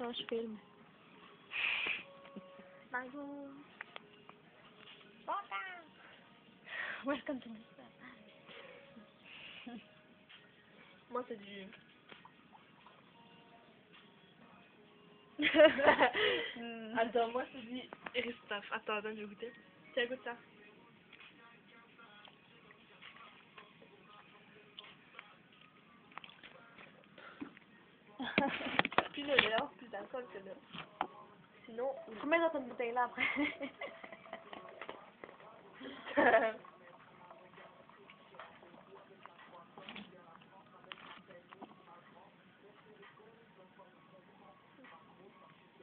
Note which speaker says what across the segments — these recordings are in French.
Speaker 1: Ça, je filme.
Speaker 2: Margot.
Speaker 1: Welcome to my
Speaker 2: Moi, c'est du... Attends, moi, c'est du Ristoff. Attends, donne, je vais goûter. Tiens, goûte ça. Plus le lait, plus d'alcool que le... Sinon...
Speaker 1: Faut mettre dans cette bouteille-là après.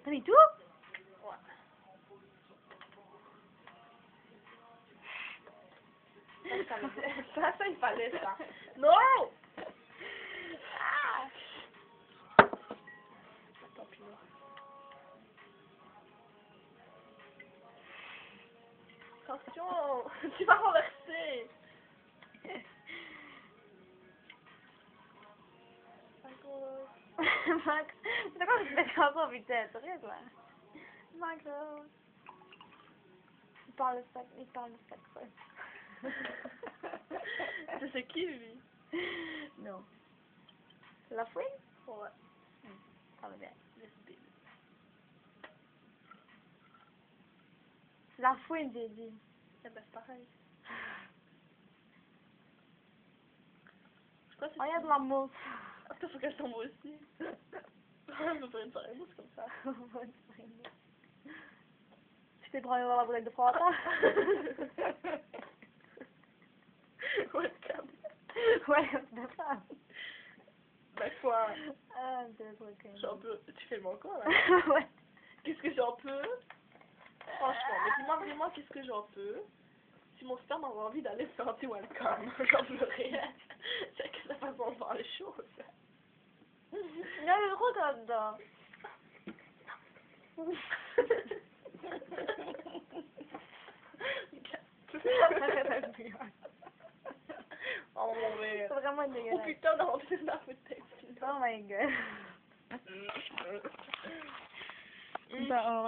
Speaker 1: T'as mis tout?
Speaker 2: Ouais. Ça, il fallait ça. Non!
Speaker 1: Ah!
Speaker 2: Attends, puis là. Attention! Tu vas renverser!
Speaker 1: Max, c'est quoi que tu fais comme ça, vitesse? Reste là. Max, il parle de sexe.
Speaker 2: C'est qui, lui?
Speaker 1: Non. La fouine?
Speaker 2: Ouais.
Speaker 1: Ça va bien.
Speaker 2: Lesbienne.
Speaker 1: La fouine, j'ai dit.
Speaker 2: Eh ben, c'est pareil. Je crois que
Speaker 1: Oh, il y a de la mousse.
Speaker 2: Attends, faut qu'elle tombe aussi. Je peux faire une soirée mousse comme ça.
Speaker 1: Tu t'es pris dans la bouteille de froid.
Speaker 2: Welcome.
Speaker 1: Ouais, c'est ça.
Speaker 2: Ben quoi?
Speaker 1: Ah, c'est trop cool.
Speaker 2: J'en peux... Tu fais mon quoi, là?
Speaker 1: Ouais.
Speaker 2: Qu'est-ce que j'en peux? Franchement, mais dis-moi qu'est-ce que j'en peux? Si mon sperme a envie d'aller faire anti-welcome, j'en peux rien. C'est que la façon de voir les choses.
Speaker 1: Il y a le gros là-dedans.
Speaker 2: Oh mon verre.
Speaker 1: C'est vraiment
Speaker 2: Oh
Speaker 1: dégueulasse.
Speaker 2: putain, on a rentré dans la bouteille.
Speaker 1: Oh my god.
Speaker 2: Bah,